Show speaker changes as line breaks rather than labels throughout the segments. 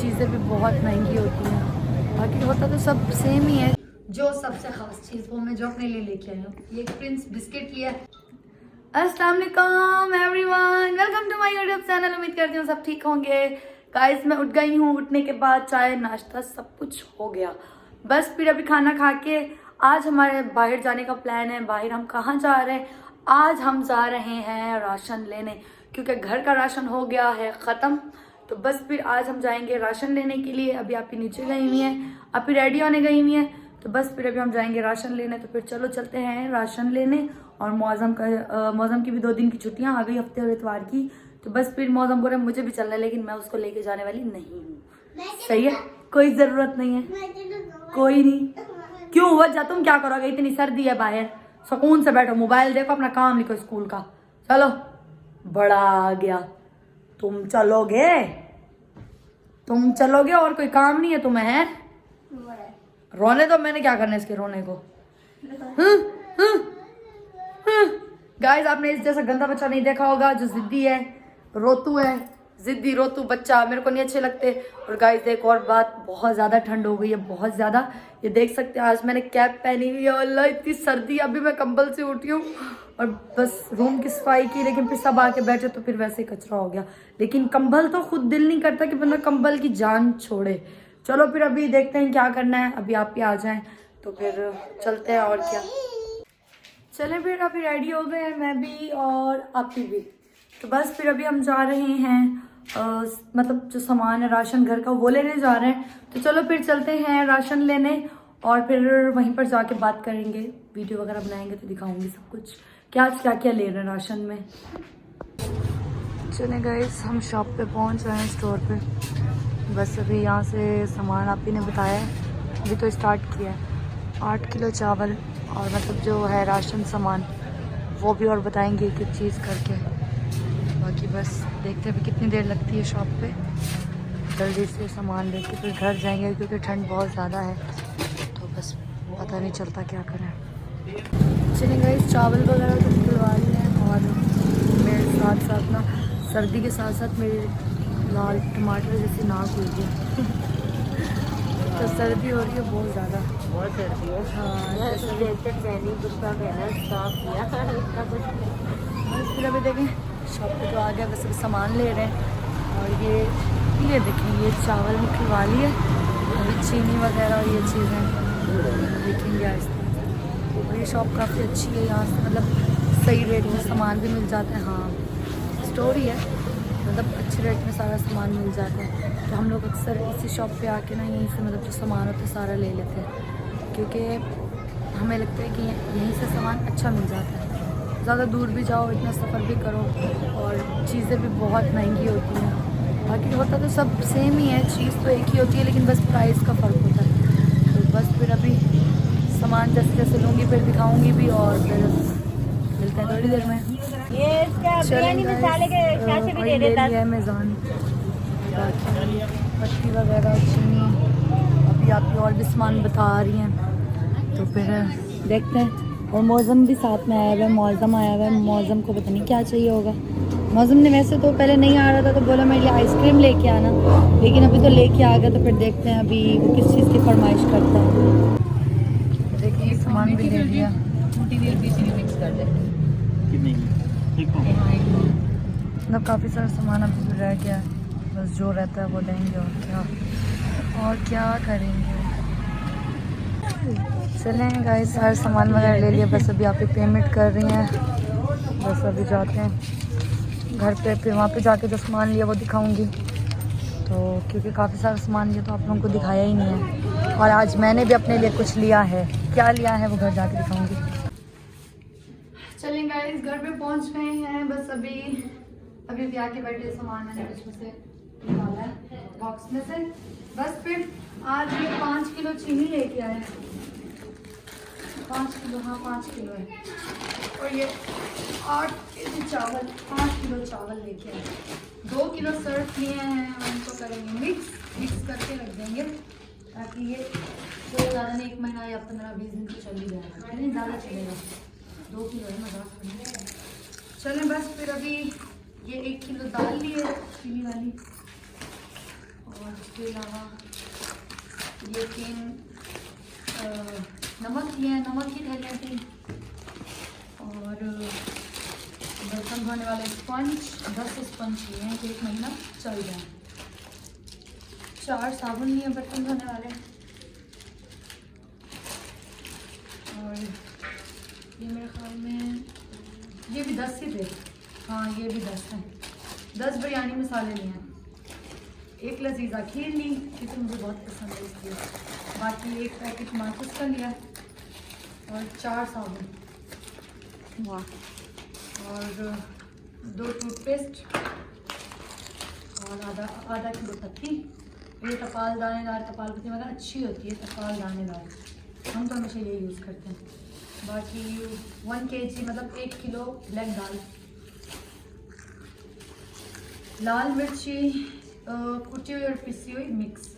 चीज़ें भी बहुत महंगी होती हैं, बाकी होता तो सब सेम ही है। जो सबसे खास चीज़ वो मैं जो अपने लिए लेके आई हूँ, ये एक प्रिंस बिस्किट लिया है। अस्सलाम वालेकुम everyone, welcome to my YouTube channel. उम्मीद करती हूँ सब ठीक होंगे। गाइस मैं उठ गई हूँ, उठने के बाद चाय नाश्ता सब कुछ हो गया, बस फिर अभी खाना खा के आज हमारे बाहर जाने का प्लान है। बाहर हम कहाँ जा रहे हैं? आज हम जा रहे हैं राशन लेने, क्योंकि घर का राशन हो गया है ख़त्म। तो बस फिर आज हम जाएंगे राशन लेने के लिए। अभी आप ही नीचे गई हुई हैं, आप ही रेडी होने गई हुई हैं, तो बस फिर अभी हम जाएंगे राशन लेने। तो फिर चलो चलते हैं राशन लेने। और मौसम की भी 2 दिन की छुट्टियां आ गई, हफ्ते और इतवार की। तो बस फिर मौसम बोल रहा है मुझे भी चलना है, लेकिन मैं उसको लेके जाने वाली नहीं हूँ। सही है, कोई ज़रूरत नहीं है, कोई नहीं। क्यों हुआ जा, तुम क्या करोगे? इतनी सर्दी है बाहर, सुकून से बैठो, मोबाइल देखो, अपना काम लिखो स्कूल का। चलो, बड़ा आ गया। तुम चलोगे और कोई काम नहीं है तुम्हें? है रोने दो, मैंने क्या करना है इसके रोने को? गाइस आपने इस जैसा गंदा बच्चा नहीं देखा होगा जो जिद्दी है, रोतू है, जिद्दी रोतू बच्चा मेरे को नहीं अच्छे लगते। और गाइस एक और बात, बहुत ज़्यादा ठंड हो गई है, बहुत ज़्यादा। ये देख सकते हैं, आज मैंने कैप पहनी हुई है। अल्लाह इतनी सर्दी, अभी मैं कंबल से उठी हूँ और बस रूम की सफाई की, लेकिन फिर सब आके बैठे तो फिर वैसे ही कचरा हो गया। लेकिन कंबल तो खुद दिल नहीं करता कि बंदा कंबल की जान छोड़े। चलो फिर अभी देखते हैं क्या करना है। अभी आप ही आ जाएं तो फिर चलते हैं, और क्या। चलें फिर, अभी रेडी हो गए हैं मैं भी और आप भी। तो बस फिर अभी हम जा रहे हैं मतलब जो सामान है राशन घर का वो लेने जा रहे हैं। तो चलो फिर चलते हैं राशन लेने, और फिर वहीं पर जाके बात करेंगे, वीडियो वगैरह बनाएंगे तो दिखाऊंगी सब कुछ क्या क्या ले रहे हैं राशन में। चले गाइस, हम शॉप पे पहुंच रहे हैं, स्टोर पे। बस अभी यहाँ से सामान आप ही ने बताया है, अभी तो स्टार्ट किया है। 8 किलो चावल और मतलब जो है राशन सामान वो भी और बताएंगे एक एक चीज़ करके। बाकी बस देखते हैं अभी कितनी देर लगती है शॉप पे। जल्दी से सामान लेके फिर घर जाएंगे, क्योंकि ठंड बहुत ज़्यादा है, तो बस पता नहीं चलता क्या करें। चलिए गाइस, चावल वगैरह तो निकलवा लिए हैं, और मेरे साथ साथ ना सर्दी के साथ साथ मेरे लाल टमाटर जैसी नाक हुई है। तो सर्दी हो रही है बहुत ज़्यादा,
बहुत सर्दी है।
हाँ,
जैकेट पहनी, गुस्सा पहना, साफ किया, इतना कुछ
बस फिर अभी देखें शॉप पे तो आ गया, बस अभी सामान ले रहे हैं। और ये देखें, ये चावल निकलवा लिए, अभी चीनी वगैरह और ये चीज़ें देखेंगे आहिस्ता। और ये शॉप काफ़ी अच्छी है, यहाँ से मतलब सही रेट में सामान भी मिल जाता है। हाँ, स्टोर ही है, मतलब अच्छे रेट में सारा सामान मिल जाता है। तो हम लोग अक्सर इसी शॉप पे आके ना यहीं से मतलब जो सामान होता है सारा ले लेते हैं, क्योंकि हमें लगता है कि यहीं से सामान अच्छा मिल जाता है। ज़्यादा दूर भी जाओ, इतना सफ़र भी करो, और चीज़ें भी बहुत महंगी होती हैं। बाकी होता तो सब सेम ही है, चीज़ तो एक ही होती है, लेकिन बस प्राइस का फ़र्क होता है। तो बस फिर अभी सामान जैसे जैसे लूँगी फिर दिखाऊँगी भी, और फिर मिलते हैं थोड़ी देर में।
ये इसका बिरयानी मसाले के शाशे भी दे देता है।
अमेज़ॉन पत्ती वगैरह, चीनी, अभी आप और भी सामान बता रही हैं, तो फिर देखते हैं। और मौज़म भी साथ में आया हुआ है, मौज़म आया हुआ है। मौज़म को पता नहीं क्या चाहिए होगा। मौज़म ने वैसे तो पहले नहीं आ रहा था, तो बोला मेरे लिए आइसक्रीम लेके आना, लेकिन अभी तो लेके आ गया। तो फिर देखते हैं अभी वो किस चीज़ की फरमाइश करता है। देखिए सामान भी ले लिया,
मिक्स कर दे।
मतलब काफ़ी सारा सामान अभी भी रह गया है, बस जो रहता है वो लेंगे, और क्या करेंगे। चलें गाइस, सारे सामान वगैरह ले लिया, बस अभी आप ही पेमेंट कर रही हैं। बस अभी जाते हैं घर पे, फिर वहाँ पे जाके जो सामान लिया वो दिखाऊंगी। तो क्योंकि काफ़ी सारा सामान लिया तो आप लोगों को दिखाया ही नहीं है, और आज मैंने भी अपने लिए कुछ लिया है। क्या लिया है वो घर जाके दिखाऊंगी। चलें गाइस, घर पे पहुँच गए हैं। बस अभी आके बैठे, सामान मैंने उसमें से निकाला है बॉक्स में से। बस फिर आज ये 5 किलो चीनी लेके आए हैं, 5 किलो, हाँ 5 किलो है। और ये 8 केजी चावल, 5 किलो चावल लेके आए। 2 किलो सर्फ लिए हैं, और इनको करेंगे मिक्स करके रख देंगे, ताकि ये कोई ज़्यादा नहीं, 1 महीना या 15-20 दिन तो चल ही जाएगा, नहीं ज़्यादा चलेगा। 2 किलो है, मजाक। चलें बस फिर अभी ये 1 किलो दाल ली है चीनी वाली, और उसके अलावा ये 3 नमक लिए हैं, नमक की थैलियाँ थी, और बर्तन धोने वाले स्पंज, 10 स्पंज लिए हैं कि 1 महीना चल जाए। 4 साबुन लिए बर्तन धोने वाले, और ये मेरे ख्याल में ये भी 10 ही थे। हाँ ये भी 10 हैं। 10 बिरयानी मसाले लिए हैं। 1 लजीजा खीर ली क्योंकि मुझे बहुत पसंद है इसलिए। बाकी 1 पैकेट माचिस का लिया, और 4 साबुन, और 2 टूथपेस्ट, और आधा किलो पत्ती। ये तपाल दानेदार तपाल पत्ती मगर अच्छी होती है, तपाल दानेदार, हम तो हमेशा ये यूज़ करते हैं। बाकी 1 kg मतलब 1 किलो ब्लैक दाल, लाल मिर्ची कुटी हुई और पिसी हुई मिक्स,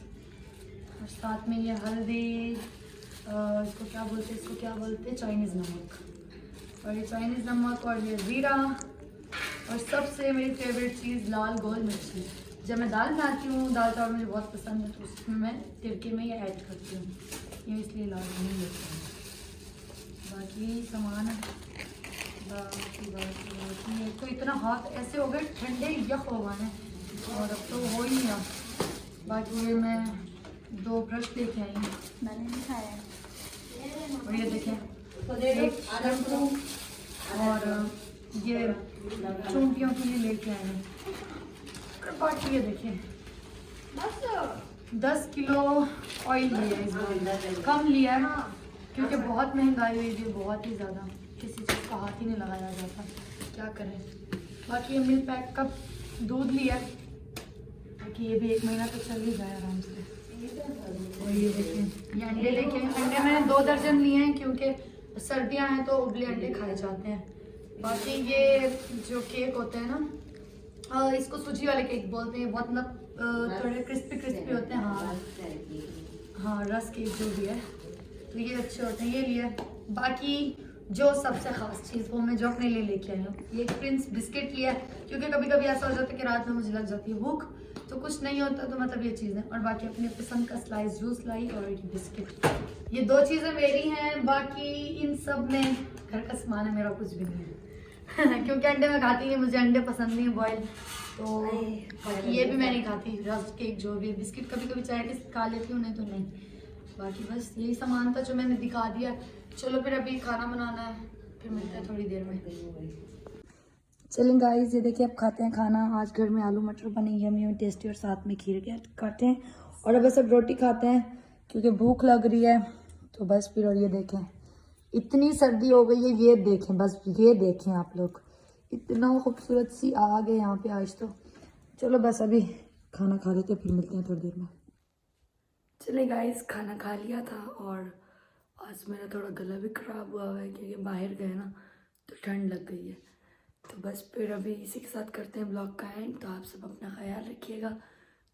और साथ में ये हल्दी, इसको क्या बोलते हैं चाइनीज़ नमक, और ये चाइनीज़ नमक, और ये ज़ीरा, और सबसे मेरी फेवरेट चीज़ लाल गोल मिर्ची। जब मैं दाल बनाती हूँ, दाल चावल मुझे बहुत पसंद है, तो उसमें मैं तिरके में ये ऐड करती हूँ, ये इसलिए लाल नहीं लेती हूँ। बाकी सामान है, बाकी एक तो इतना हाथ ऐसे हो गए ठंडे यख हो गए हैं, और अब तो हो ही नहीं। बाकी ये मैं 2 ब्रश लेके आई हूँ,
मैंने नहीं खाया।
और ये देखें 1 शैम्पू, और ये चूंटियों के लिए लेके आए हैं। बाकी ये देखें 10 किलो ऑयल लिया है इस बार, कम लिया है क्योंकि बहुत महंगाई हुई थी, बहुत ही ज़्यादा, किसी चीज़ का हाथ ही नहीं लगाया जाता, क्या करें। बाकी ये मिल्क पैक का दूध लिया ताकि ये भी 1 महीना तो चल ही जाए आराम से। और ये देखें ये अंडे लेके, अंडे मैंने 2 दर्जन लिए हैं क्योंकि सर्दियाँ हैं तो उबले अंडे खाए जाते हैं। बाकी ये जो केक होते हैं ना, इसको सूजी वाले केक बोलते हैं, बहुत मतलब थोड़े क्रिस्पी होते हैं। हाँ रस केक जो भी है, तो ये अच्छे होते हैं, ये लिए। बाकी जो सबसे ख़ास चीज़ वो मैं जो अपने लिए लेके आई हूँ, ये प्रिंस बिस्किट लिया है क्योंकि कभी कभी ऐसा हो जाता है कि रात में मुझे लग जाती है भूख, तो कुछ नहीं होता, तो मतलब ये चीज़ें। और बाकी अपने पसंद का स्लाइस जूस लाई, और ये बिस्किट, ये 2 चीज़ें मेरी हैं। बाकी इन सब में घर का सामान है, मेरा कुछ भी नहीं है क्योंकि अंडे में खाती नहीं, मुझे अंडे पसंद नहीं है बॉयल, तो ये भी मैं नहीं खाती। रस्क केक जो भी, बिस्किट कभी कभी चाय के खा लेती हूँ, नहीं तो नहीं। बाकी बस यही सामान था जो मैंने दिखा दिया। चलो फिर अभी खाना बनाना है, फिर मिलते हैं थोड़ी देर में। चलें गाइस, ये देखिए अब खाते हैं खाना। आज घर में आलू मटर बनी, यमी टेस्टी, और साथ में खीर के खाते हैं, और अब बस अब रोटी खाते हैं क्योंकि भूख लग रही है, तो बस फिर। और ये देखें इतनी सर्दी हो गई है, ये देखें, बस ये देखें आप लोग, इतना खूबसूरत सी आग है यहाँ पे आज तो। चलो बस अभी खाना खा लेते, फिर मिलते हैं थोड़ी देर में। चले गाइस, खाना खा लिया था, और आज मेरा थोड़ा गला भी ख़राब हुआ है क्योंकि बाहर गए ना तो ठंड लग गई है। तो बस फिर अभी इसी के साथ करते हैं ब्लॉग का एंड। तो आप सब अपना ख्याल रखिएगा,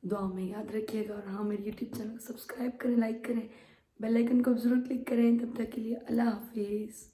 दुआ में याद रखिएगा, और हाँ मेरे यूट्यूब चैनल को सब्सक्राइब करें, लाइक करें, बेल आइकन को ज़रूर क्लिक करें। तब तक के लिए अल्लाह हाफिज़।